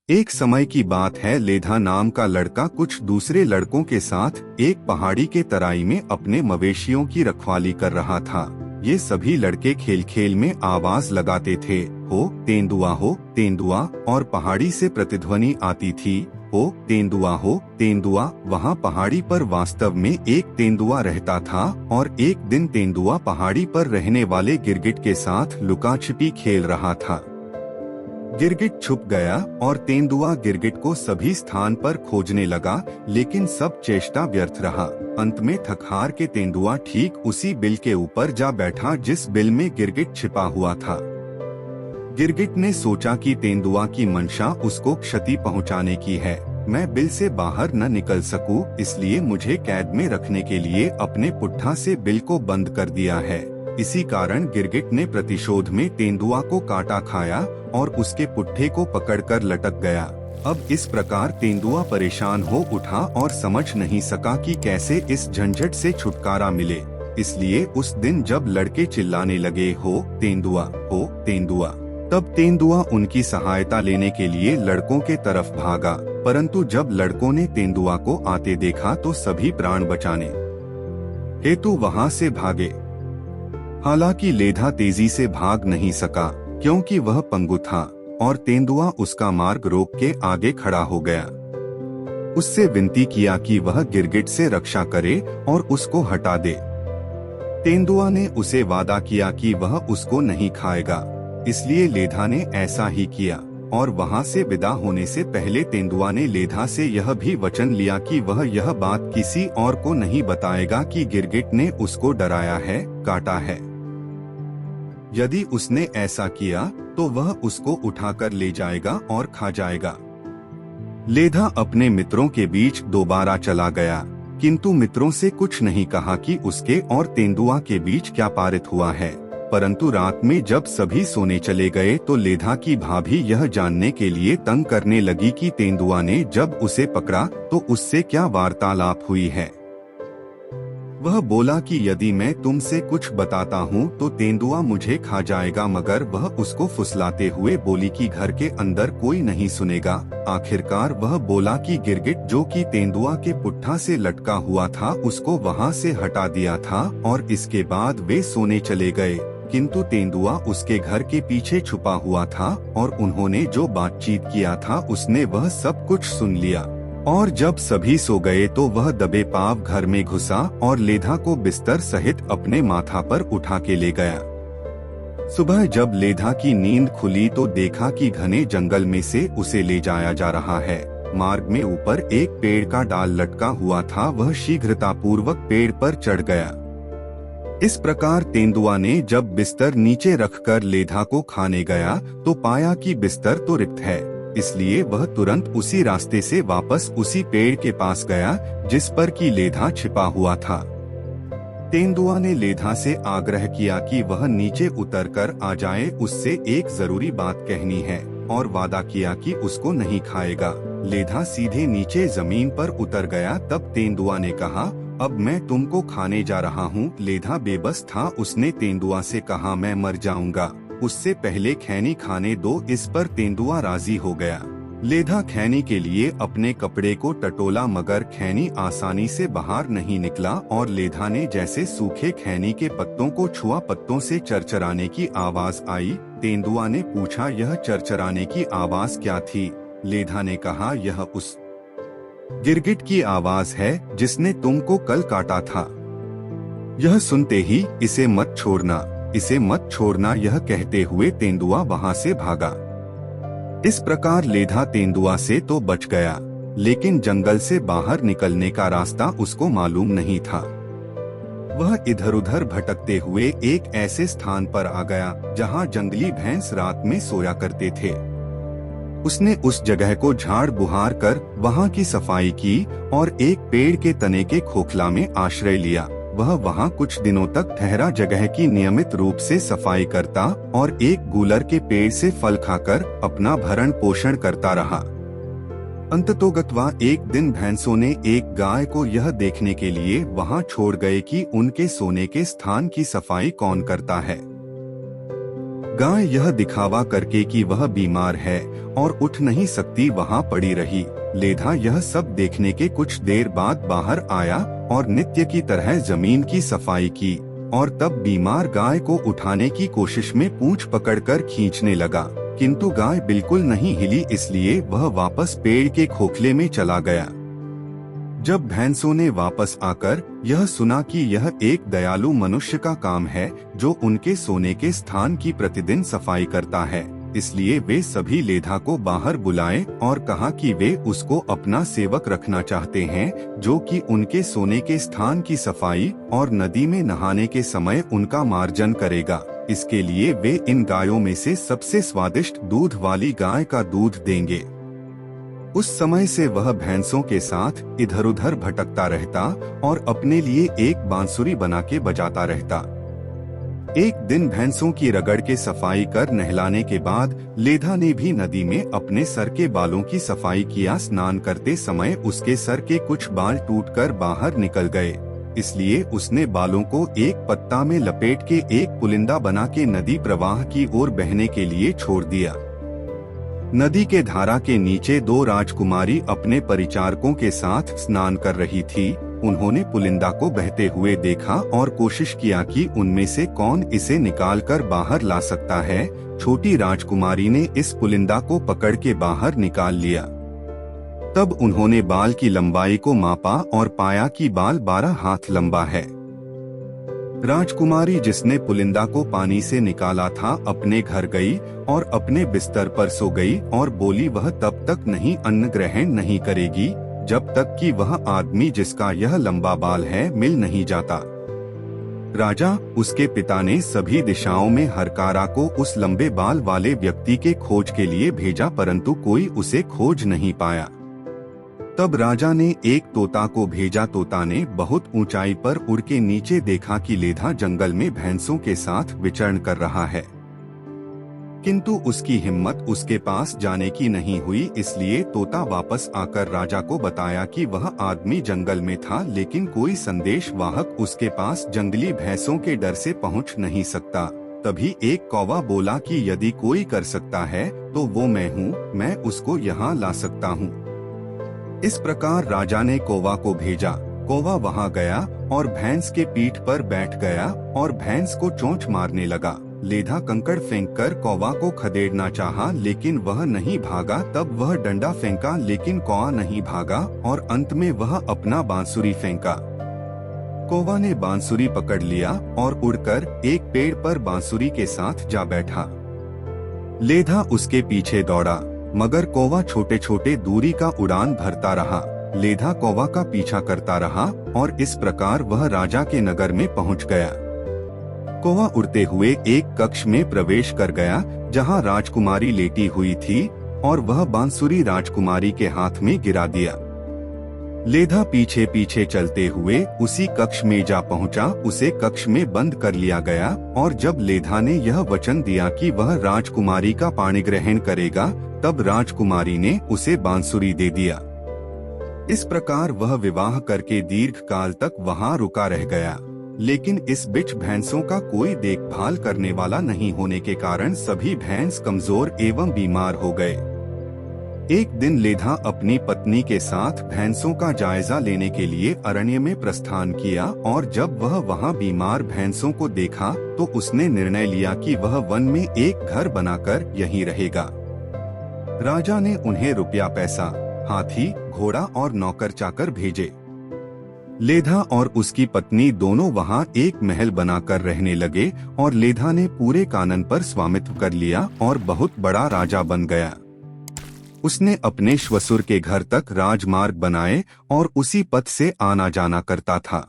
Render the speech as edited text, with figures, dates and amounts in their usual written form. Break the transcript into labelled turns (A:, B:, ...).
A: एक समय की बात है, लेधा नाम का लड़का कुछ दूसरे लड़कों के साथ एक पहाड़ी के तराई में अपने मवेशियों की रखवाली कर रहा था। ये सभी लड़के खेल खेल में आवाज लगाते थे, हो तेंदुआ, और पहाड़ी से प्रतिध्वनि आती थी, हो तेंदुआ। वहाँ पहाड़ी पर वास्तव में एक तेंदुआ रहता था और एक दिन तेंदुआ पहाड़ी पर रहने वाले गिरगिट के साथ लुका छिपी खेल रहा था। गिरगिट छुप गया और तेंदुआ गिरगिट को सभी स्थान पर खोजने लगा, लेकिन सब चेष्टा व्यर्थ रहा। अंत में थक हार के तेंदुआ ठीक उसी बिल के ऊपर जा बैठा जिस बिल में गिरगिट छिपा हुआ था। गिरगिट ने सोचा कि तेंदुआ की मंशा उसको क्षति पहुंचाने की है। मैं बिल से बाहर न निकल सकूं, इसलिए मुझे कैद में रखने के लिए अपने पुट्ठा से बिल को बंद कर दिया है। इसी कारण गिरगिट ने प्रतिशोध में तेंदुआ को काटा खाया और उसके पुट्ठे को पकड़कर लटक गया। अब इस प्रकार तेंदुआ परेशान हो उठा और समझ नहीं सका कि कैसे इस झंझट से छुटकारा मिले। इसलिए उस दिन जब लड़के चिल्लाने लगे, हो तेंदुआ, तब तेंदुआ उनकी सहायता लेने के लिए लड़कों के तरफ भागा। परंतु जब लड़कों ने तेंदुआ को आते देखा तो सभी प्राण बचाने हेतु वहां से भागे। हालांकि लेधा तेजी से भाग नहीं सका, क्योंकि वह पंगु था और तेंदुआ उसका मार्ग रोक के आगे खड़ा हो गया। उससे विनती किया कि वह गिरगिट से रक्षा करे और उसको हटा दे। तेंदुआ ने उसे वादा किया कि वह उसको नहीं खाएगा, इसलिए लेधा ने ऐसा ही किया। और वहां से विदा होने से पहले तेंदुआ ने लेधा से यह भी वचन लिया कि वह यह बात किसी और को नहीं बताएगा कि गिरगिट ने उसको डराया है, काटा है। यदि उसने ऐसा किया तो वह उसको उठाकर ले जाएगा और खा जाएगा। लेधा अपने मित्रों के बीच दोबारा चला गया, किंतु मित्रों से कुछ नहीं कहा कि उसके और तेंदुआ के बीच क्या पारित हुआ है। परंतु रात में जब सभी सोने चले गए तो लेधा की भाभी यह जानने के लिए तंग करने लगी कि तेंदुआ ने जब उसे पकड़ा तो उससे क्या वार्तालाप हुई है। वह बोला कि यदि मैं तुमसे कुछ बताता हूँ तो तेंदुआ मुझे खा जाएगा, मगर वह उसको फुसलाते हुए बोली कि घर के अंदर कोई नहीं सुनेगा। आखिरकार वह बोला कि गिरगिट, जो कि तेंदुआ के पुट्ठा से लटका हुआ था, उसको वहाँ से हटा दिया था और इसके बाद वे सोने चले गए। किंतु तेंदुआ उसके घर के पीछे छुपा हुआ था और उन्होंने जो बातचीत किया था उसने वह सब कुछ सुन लिया। और जब सभी सो गए तो वह दबे पांव घर में घुसा और लेधा को बिस्तर सहित अपने माथा पर उठा के ले गया। सुबह जब लेधा की नींद खुली तो देखा कि घने जंगल में से उसे ले जाया जा रहा है। मार्ग में ऊपर एक पेड़ का डाल लटका हुआ था, वह शीघ्रतापूर्वक पेड़ पर चढ़ गया। इस प्रकार तेंदुआ ने जब बिस्तर नीचे रखकर लेधा को खाने गया तो पाया कि बिस्तर तो रिक्त है, इसलिए वह तुरंत उसी रास्ते से वापस उसी पेड़ के पास गया जिस पर कि लेधा छिपा हुआ था। तेंदुआ ने लेधा से आग्रह किया कि वह नीचे उतरकर आ जाए, उससे एक जरूरी बात कहनी है, और वादा किया कि उसको नहीं खाएगा। लेधा सीधे नीचे जमीन पर उतर गया। तब तेंदुआ ने कहा, अब मैं तुमको खाने जा रहा हूँ। लेधा बेबस था, उसने तेंदुआ से कहा, मैं मर जाऊंगा, उससे पहले खैनी खाने दो। इस पर तेंदुआ राजी हो गया। लेधा खैनी के लिए अपने कपड़े को टटोला, मगर खैनी आसानी से बाहर नहीं निकला और लेधा ने जैसे सूखे खैनी के पत्तों को छुआ, पत्तों से चरचराने की आवाज आई। तेंदुआ ने पूछा, यह चरचराने की आवाज क्या थी? लेधा ने कहा, यह उस गिरगिट की आवाज है जिसने तुमको कल काटा था। यह सुनते ही इसे मत छोड़ना, यह कहते हुए तेंदुआ वहां से भागा। इस प्रकार लेधा तेंदुआ से तो बच गया, लेकिन जंगल से बाहर निकलने का रास्ता उसको मालूम नहीं था। वह इधर उधर भटकते हुए एक ऐसे स्थान पर आ गया जहां जंगली भैंस रात में सोया करते थे। उसने उस जगह को झाड़ बुहार कर वहां की सफाई की और एक पेड़ के तने के खोखला में आश्रय लिया। वह वहां कुछ दिनों तक ठहरा, जगह की नियमित रूप से सफाई करता और एक गूलर के पेड़ से फल खाकर अपना भरण पोषण करता रहा। अंततोगत्वा एक दिन भैंसों ने एक गाय को यह देखने के लिए वहां छोड़ गए कि उनके सोने के स्थान की सफाई कौन करता है। गाय यह दिखावा करके कि वह बीमार है और उठ नहीं सकती वहाँ पड़ी रही। लेधा यह सब देखने के कुछ देर बाद बाहर आया और नित्य की तरह जमीन की सफाई की और तब बीमार गाय को उठाने की कोशिश में पूंछ पकड़कर खींचने लगा, किंतु गाय बिल्कुल नहीं हिली, इसलिए वह वापस पेड़ के खोखले में चला गया। जब भैंसों ने वापस आकर यह सुना कि यह एक दयालु मनुष्य का काम है जो उनके सोने के स्थान की प्रतिदिन सफाई करता है, इसलिए वे सभी लेधा को बाहर बुलाए और कहा कि वे उसको अपना सेवक रखना चाहते हैं जो कि उनके सोने के स्थान की सफाई और नदी में नहाने के समय उनका मार्जन करेगा। इसके लिए वे इन गायों में से सबसे स्वादिष्ट दूध वाली गाय का दूध देंगे। उस समय से वह भैंसों के साथ इधर उधर भटकता रहता और अपने लिए एक बांसुरी बना के बजाता रहता। एक दिन भैंसों की रगड़ के सफाई कर नहलाने के बाद लेधा ने भी नदी में अपने सर के बालों की सफाई किया। स्नान करते समय उसके सर के कुछ बाल टूटकर बाहर निकल गए, इसलिए उसने बालों को एक पत्ता में लपेट के एक पुलिंदा बना के नदी प्रवाह की ओर बहने के लिए छोड़ दिया। नदी के धारा के नीचे 2 राजकुमारी अपने परिचारकों के साथ स्नान कर रही थी। उन्होंने पुलिंदा को बहते हुए देखा और कोशिश किया कि उनमें से कौन इसे निकालकर बाहर ला सकता है। छोटी राजकुमारी ने इस पुलिंदा को पकड़ के बाहर निकाल लिया। तब उन्होंने बाल की लंबाई को मापा और पाया कि बाल 12 हाथ लंबा है। राजकुमारी जिसने पुलिंदा को पानी से निकाला था अपने घर गई और अपने बिस्तर पर सो गई और बोली वह तब तक नहीं अन्न ग्रहण नहीं करेगी जब तक कि वह आदमी जिसका यह लंबा बाल है मिल नहीं जाता। राजा उसके पिता ने सभी दिशाओं में हरकारा को उस लंबे बाल वाले व्यक्ति के खोज के लिए भेजा, परंतु कोई उसे खोज नहीं पाया। तब राजा ने एक तोता को भेजा। तोता ने बहुत ऊंचाई पर उड़ के नीचे देखा कि लेधा जंगल में भैंसों के साथ विचरण कर रहा है, किंतु उसकी हिम्मत उसके पास जाने की नहीं हुई। इसलिए तोता वापस आकर राजा को बताया कि वह आदमी जंगल में था, लेकिन कोई संदेश वाहक उसके पास जंगली भैंसों के डर से पहुंच नहीं सकता। तभी एक कौवा बोला कि यदि कोई कर सकता है तो वो मैं हूँ, मैं उसको यहाँ ला सकता हूँ। इस प्रकार राजा ने कौवा को भेजा। कौवा वहाँ गया और भैंस के पीठ पर बैठ गया और भैंस को चोंच मारने लगा। लेधा कंकड़ फेंककर कौवा को खदेड़ना चाहा, लेकिन वह नहीं भागा। तब वह डंडा फेंका, लेकिन कौवा नहीं भागा और अंत में वह अपना बांसुरी फेंका। कौवा ने बांसुरी पकड़ लिया और उड़कर एक पेड़ पर बांसुरी के साथ जा बैठा। लेधा उसके पीछे दौड़ा, मगर कौवा छोटे छोटे दूरी का उड़ान भरता रहा। लेधा कौवा का पीछा करता रहा और इस प्रकार वह राजा के नगर में पहुंच गया। कौवा उड़ते हुए एक कक्ष में प्रवेश कर गया जहां राजकुमारी लेटी हुई थी और वह बांसुरी राजकुमारी के हाथ में गिरा दिया। लेधा पीछे पीछे चलते हुए उसी कक्ष में जा पहुंचा। उसे कक्ष में बंद कर लिया गया और जब लेधा ने यह वचन दिया कि वह राजकुमारी का पाणी ग्रहण करेगा, तब राजकुमारी ने उसे बांसुरी दे दिया। इस प्रकार वह विवाह करके दीर्घ काल तक वहाँ रुका रह गया, लेकिन इस बीच भैंसों का कोई देखभाल करने वाला नहीं होने के कारण सभी भैंस कमजोर एवं बीमार हो गए। एक दिन लेधा अपनी पत्नी के साथ भैंसों का जायजा लेने के लिए अरण्य में प्रस्थान किया और जब वह वहाँ बीमार भैंसों को देखा तो उसने निर्णय लिया कि वह वन में एक घर बनाकर यहीं रहेगा। राजा ने उन्हें रुपया पैसा, हाथी, घोड़ा और नौकर चाकर भेजे। लेधा और उसकी पत्नी दोनों वहाँ एक महल बनाकर रहने लगे और लेधा ने पूरे कानन पर स्वामित्व कर लिया और बहुत बड़ा राजा बन गया। उसने अपने श्वसुर के घर तक राजमार्ग बनाए और उसी पथ से आना जाना करता था।